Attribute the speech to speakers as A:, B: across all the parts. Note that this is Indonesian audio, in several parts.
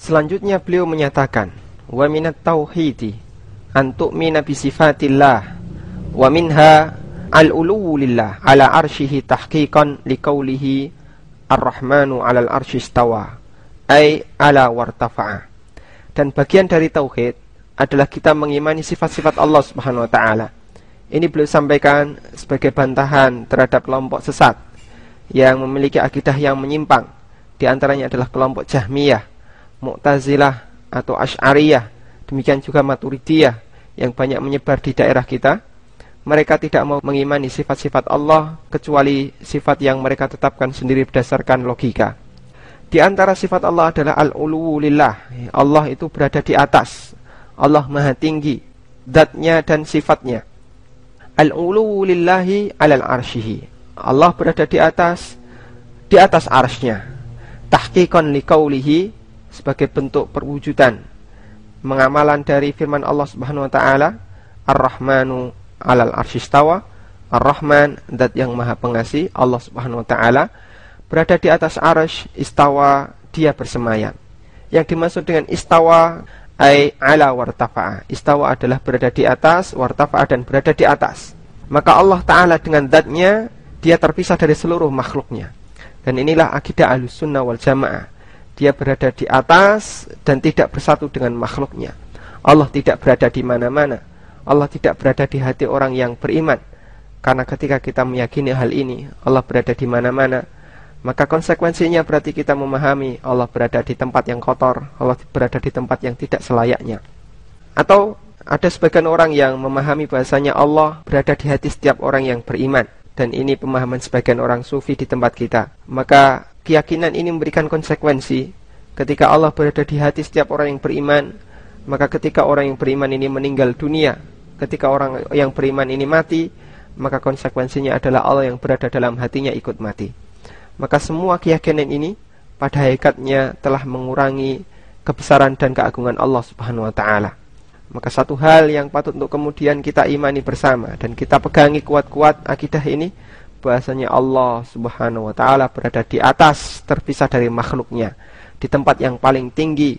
A: Selanjutnya beliau menyatakan, wa minat tauhidi an tu'mina bi sifatillah wa minha al-uluwu lillah ala arsyihi tahqiqan liqaulihi ar-rahmanu 'alal arsy istawa ay ala wartafa'a. Dan bagian dari tauhid adalah kita mengimani sifat-sifat Allah Subhanahu wa taala. Ini beliau sampaikan sebagai bantahan terhadap kelompok sesat yang memiliki akidah yang menyimpang. Di antaranya adalah kelompok Jahmiyah, Mu'tazilah atau Asy'ariyah, demikian juga Maturidiyah yang banyak menyebar di daerah kita. Mereka tidak mau mengimani sifat-sifat Allah kecuali sifat yang mereka tetapkan sendiri berdasarkan logika. Di antara sifat Allah adalah al-uluwu lillah. Allah itu berada di atas. Allah maha tinggi zatnya dan sifatnya. Al-uluwu lillahi alal arsyihi. Allah berada di atas arsy-Nya. Tahqiqan liqaulihi, sebagai bentuk perwujudan mengamalan dari firman Allah Subhanahu wa taala, Ar-Rahmanu 'alal arsy istawa. Ar-Rahman, zat yang maha pengasih, Allah Subhanahu wa taala berada di atas arsy, istawa, dia bersemayam. Yang dimaksud dengan istawa ay ala wartafa'a. Istawa adalah berada di atas, wartafa'a dan berada di atas. Maka Allah taala dengan zatnya dia terpisah dari seluruh makhluknya. Dan inilah akidah Ahlussunnah wal Jamaah. Dia berada di atas dan tidak bersatu dengan makhluknya. Allah tidak berada di mana-mana. Allah tidak berada di hati orang yang beriman. Karena ketika kita meyakini hal ini, Allah berada di mana-mana, maka konsekuensinya berarti kita memahami Allah berada di tempat yang kotor, Allah berada di tempat yang tidak selayaknya. Atau ada sebagian orang yang memahami bahasanya Allah berada di hati setiap orang yang beriman. Dan ini pemahaman sebagian orang sufi di tempat kita. Maka keyakinan ini memberikan konsekuensi. Ketika Allah berada di hati setiap orang yang beriman, maka ketika orang yang beriman ini meninggal dunia, ketika orang yang beriman ini mati, maka konsekuensinya adalah Allah yang berada dalam hatinya ikut mati. Maka semua keyakinan ini pada hakikatnya telah mengurangi kebesaran dan keagungan Allah Subhanahu wa taala. Maka satu hal yang patut untuk kemudian kita imani bersama dan kita pegangi kuat-kuat akidah ini, bahasanya Allah Subhanahu wa taala berada di atas, terpisah dari makhluknya, di tempat yang paling tinggi.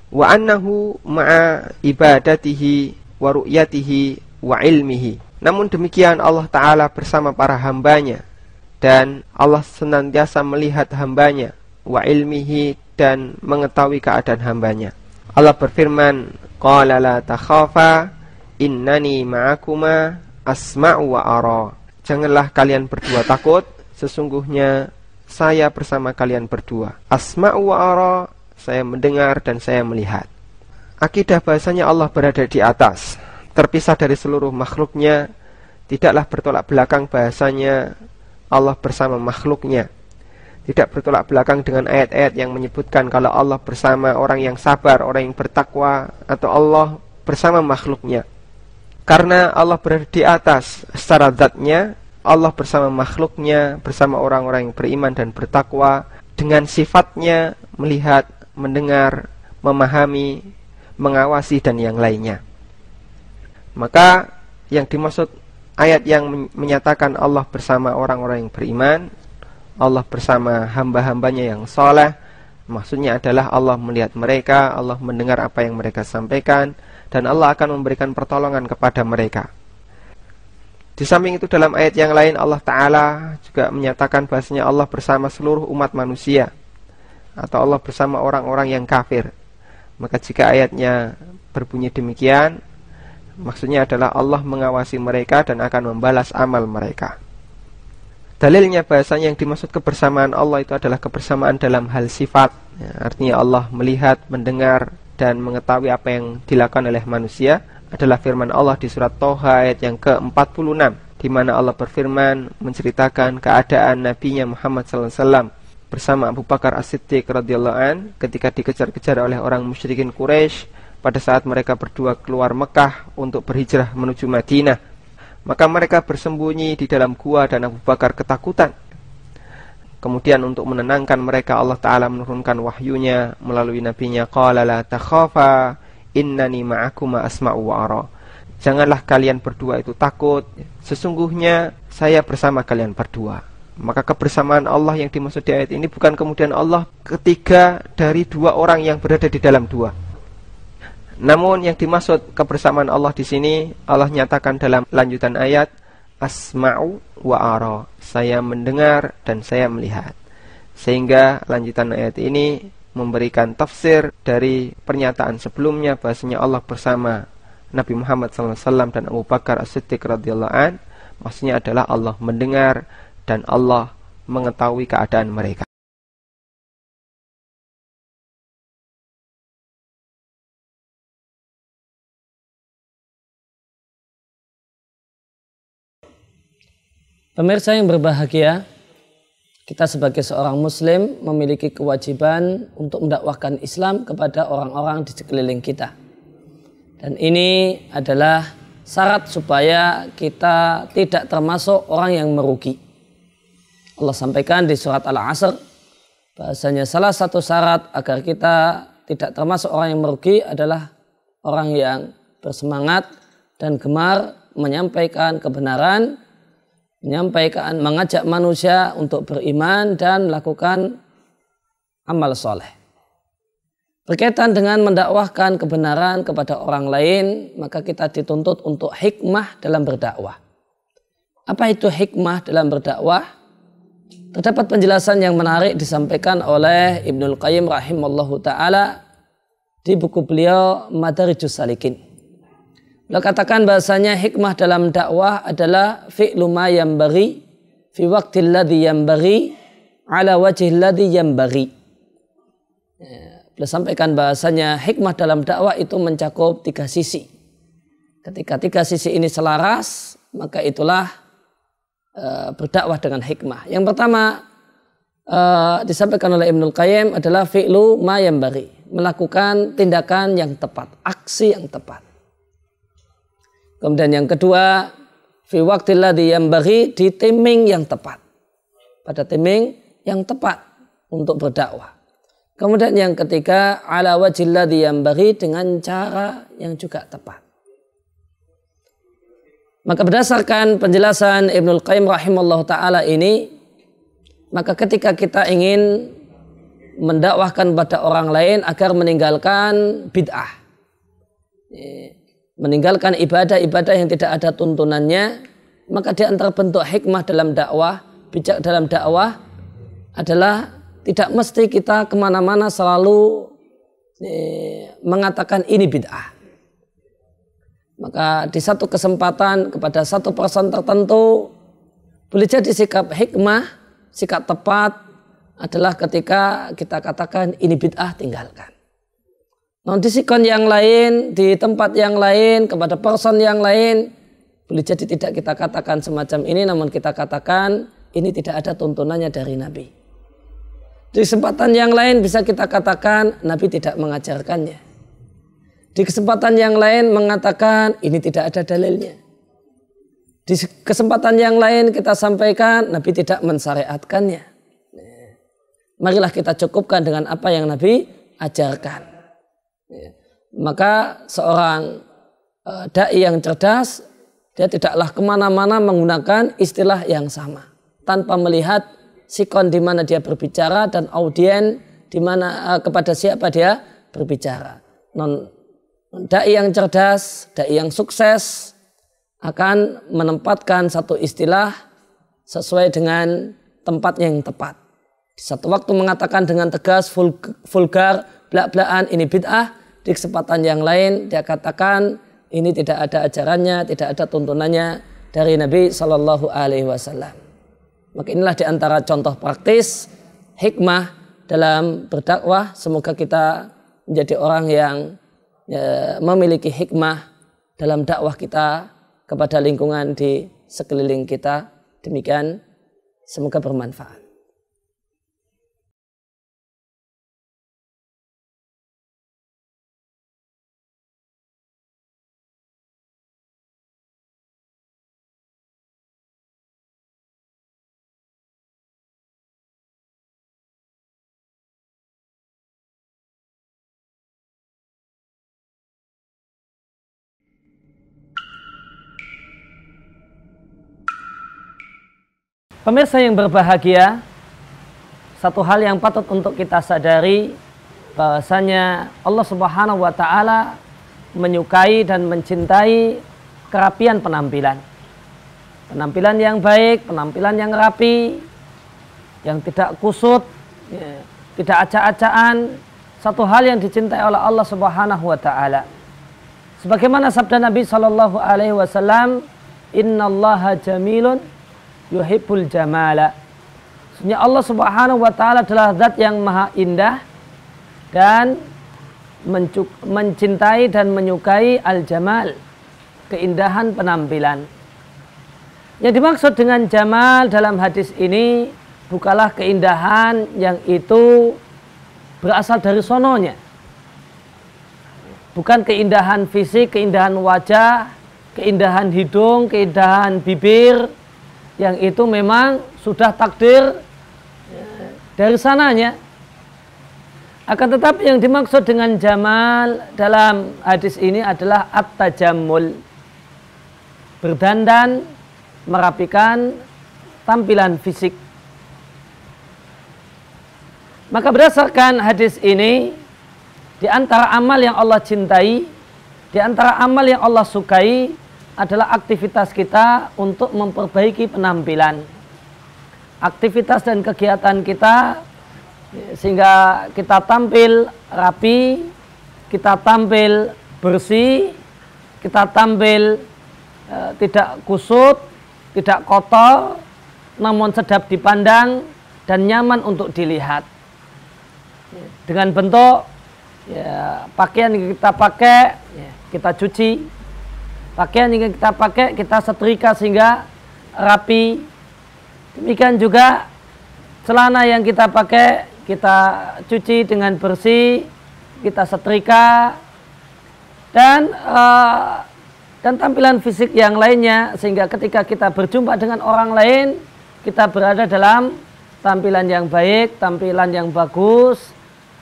A: Wa annahu ma'a ibadatihi wa ru'yatihi wa ilmihi. Namun demikian Allah taala bersama para hambanya, dan Allah senantiasa melihat hambanya, wa ilmihi, dan mengetahui keadaan hambanya. Allah berfirman, qala la takhafa innani ma'akuma asma'u wa ara. Janganlah kalian berdua takut, sesungguhnya saya bersama kalian berdua. Asma'u wa ara, saya mendengar dan saya melihat. Akidah bahasanya Allah berada di atas, terpisah dari seluruh makhluknya, tidaklah bertolak belakang bahasanya Allah bersama makhluknya. Tidak bertolak belakang dengan ayat-ayat yang menyebutkan kalau Allah bersama orang yang sabar, orang yang bertakwa, atau Allah bersama makhluknya. Karena Allah berada di atas secara zatnya, Allah bersama makhluknya, bersama orang-orang yang beriman dan bertakwa, dengan sifatnya melihat, mendengar, memahami, mengawasi, dan yang lainnya. Maka yang dimaksud ayat yang menyatakan Allah bersama orang-orang yang beriman, Allah bersama hamba-hambanya yang soleh, maksudnya adalah Allah melihat mereka, Allah mendengar apa yang mereka sampaikan, dan Allah akan memberikan pertolongan kepada mereka. Di samping itu dalam ayat yang lain Allah Ta'ala juga menyatakan bahasanya Allah bersama seluruh umat manusia, atau Allah bersama orang-orang yang kafir. Maka jika ayatnya berbunyi demikian, maksudnya adalah Allah mengawasi mereka dan akan membalas amal mereka. Dalilnya bahasanya yang dimaksud kebersamaan Allah itu adalah kebersamaan dalam hal sifat, ya, artinya Allah melihat, mendengar, dan mengetahui apa yang dilakukan oleh manusia, adalah firman Allah di surat Toha ayat yang ke-46, di mana Allah berfirman menceritakan keadaan Nabinya Muhammad SAW bersama Abu Bakar As-Siddiq radhiyallahu an ketika dikejar-kejar oleh orang musyrikin Quraisy pada saat mereka berdua keluar Mekah untuk berhijrah menuju Madinah. Maka mereka bersembunyi di dalam gua dan Abu Bakar ketakutan. Kemudian untuk menenangkan mereka, Allah Ta'ala menurunkan wahyunya melalui nabinya, qala la takhafa innani ma'akuma asma'u wa ara. Janganlah kalian berdua itu takut, sesungguhnya saya bersama kalian berdua. Maka kebersamaan Allah yang dimaksud di ayat ini bukan kemudian Allah ketiga dari dua orang yang berada di dalam dua. Namun yang dimaksud kebersamaan Allah di sini, Allah nyatakan dalam lanjutan ayat, asma'u wa ara, saya mendengar dan saya melihat. Sehingga lanjutan ayat ini memberikan tafsir dari pernyataan sebelumnya bahasanya Allah bersama Nabi Muhammad SAW dan Abu Bakar As-Siddiq radhiyallahu an. Maksudnya adalah Allah mendengar dan Allah mengetahui keadaan mereka.
B: Pemirsa yang berbahagia, kita sebagai seorang muslim memiliki kewajiban untuk mendakwahkan Islam kepada orang-orang di sekeliling kita. Dan ini adalah syarat supaya kita tidak termasuk orang yang merugi. Allah sampaikan di surat Al-Asr bahasanya salah satu syarat agar kita tidak termasuk orang yang merugi adalah orang yang bersemangat dan gemar menyampaikan kebenaran, mengajak manusia untuk beriman dan melakukan amal soleh. Berkaitan dengan mendakwahkan kebenaran kepada orang lain, maka kita dituntut untuk hikmah dalam berdakwah. Apa itu hikmah dalam berdakwah? Terdapat penjelasan yang menarik disampaikan oleh Ibnul Qayyim rahimallahu ta'ala di buku beliau Madarijus Salikin. Beliau katakan bahasanya hikmah dalam dakwah adalah fi'lu ma yanbaghi fi waqtil ladzi yanbaghi ala wajhil ladzi yanbaghi. Beliau sampaikan bahasanya hikmah dalam dakwah itu mencakup tiga sisi. Ketika tiga sisi ini selaras, maka itulah berdakwah dengan hikmah. Yang pertama disampaikan oleh Ibnul Qayyim adalah fi'lu ma yanbaghi, melakukan tindakan yang tepat, aksi yang tepat. Kemudian yang kedua, fi waqtil ladzi yanbaghi, di timing yang tepat. Pada timing yang tepat untuk berdakwah. Kemudian yang ketiga, ala wajhil ladzi yanbaghi, dengan cara yang juga tepat. Maka berdasarkan penjelasan Ibnul Qayyim rahimallahu taala ini, maka ketika kita ingin mendakwahkan pada orang lain agar meninggalkan bid'ah, meninggalkan ibadah-ibadah yang tidak ada tuntunannya, maka di antara bentuk hikmah dalam dakwah, bijak dalam dakwah adalah tidak mesti kita kemana-mana selalu mengatakan ini bid'ah. Maka di satu kesempatan kepada satu person tertentu boleh jadi sikap hikmah, sikap tepat adalah ketika kita katakan ini bid'ah, tinggalkan. Nah, di sikon yang lain, di tempat yang lain, kepada person yang lain, boleh jadi tidak kita katakan semacam ini, namun kita katakan ini tidak ada tuntunannya dari Nabi. Di kesempatan yang lain bisa kita katakan Nabi tidak mengajarkannya. Di kesempatan yang lain mengatakan ini tidak ada dalilnya. Di kesempatan yang lain kita sampaikan Nabi tidak mensyariatkannya. Marilah kita cukupkan dengan apa yang Nabi ajarkan. Maka seorang da'i yang cerdas, dia tidaklah kemana-mana menggunakan istilah yang sama tanpa melihat sikon di mana dia berbicara dan audien di mana kepada siapa dia berbicara. Da'i yang cerdas, da'i yang sukses akan menempatkan satu istilah sesuai dengan tempat yang tepat. Di satu waktu mengatakan dengan tegas, vulgar, belak-belakan ini bid'ah. Di kesempatan yang lain dia katakan ini tidak ada ajarannya, tidak ada tuntunannya dari Nabi Shallallahu Alaihi Wasallam. Maka inilah diantara contoh praktis hikmah dalam berdakwah. Semoga kita menjadi orang yang memiliki hikmah dalam dakwah kita kepada lingkungan di sekeliling kita. Demikian, semoga bermanfaat. Pemirsa yang berbahagia, satu hal yang patut untuk kita sadari bahwasanya Allah Subhanahu wa taala menyukai dan mencintai kerapian penampilan. Penampilan yang baik, penampilan yang rapi, yang tidak kusut, ya, tidak acak-acakan, satu hal yang dicintai oleh Allah Subhanahu wa taala. Sebagaimana sabda Nabi sallallahu alaihi wasallam, "Innallaha jamilun yuhibbul jamala." Sesungguhnya Allah Subhanahu wa taala adalah zat yang maha indah dan mencintai dan menyukai al-jamal, keindahan penampilan. Yang dimaksud dengan jamal dalam hadis ini bukanlah keindahan yang itu berasal dari sononya. Bukan keindahan fisik, keindahan wajah, keindahan hidung, keindahan bibir, yang itu memang sudah takdir dari sananya. Akan tetapi yang dimaksud dengan jamal dalam hadis ini adalah at-tajammul, berdandan, merapikan tampilan fisik. Maka berdasarkan hadis ini, di antara amal yang Allah cintai, di antara amal yang Allah sukai adalah aktivitas kita untuk memperbaiki penampilan. Aktivitas dan kegiatan kita sehingga kita tampil rapi, kita tampil bersih, kita tampil tidak kusut, tidak kotor, namun sedap dipandang dan nyaman untuk dilihat. Dengan bentuk ya, pakaian yang kita pakai, ya, kita cuci. Pakaian yang kita pakai, kita setrika sehingga rapi. Demikian juga celana yang kita pakai, kita cuci dengan bersih, kita setrika, dan tampilan fisik yang lainnya, sehingga ketika kita berjumpa dengan orang lain, kita berada dalam tampilan yang baik, tampilan yang bagus,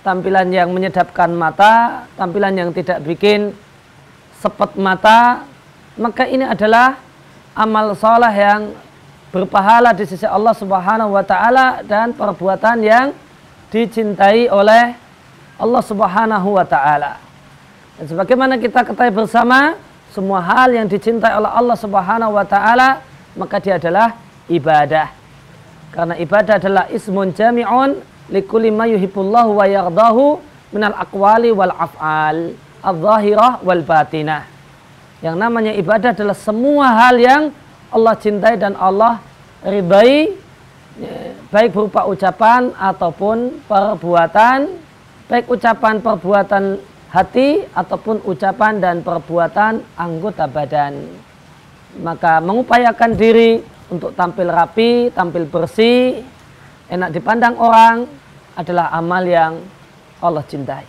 B: tampilan yang menyedapkan mata, tampilan yang tidak bikin sepet mata. Maka ini adalah amal soleh yang berpahala di sisi Allah Subhanahu wa taala dan perbuatan yang dicintai oleh Allah Subhanahu wa taala. Dan sebagaimana kita ketahui bersama, semua hal yang dicintai oleh Allah Subhanahu wa taala maka dia adalah ibadah. Karena ibadah adalah ismun jami'un likulli ma yuhibbullahu wa yardahu minal aqwali wal af'al adh-dhahirah wal batinah. Yang namanya ibadah adalah semua hal yang Allah cintai dan Allah ridai, baik berupa ucapan ataupun perbuatan, baik ucapan perbuatan hati ataupun ucapan dan perbuatan anggota badan. Maka mengupayakan diri untuk tampil rapi, tampil bersih, enak dipandang orang adalah amal yang Allah cintai.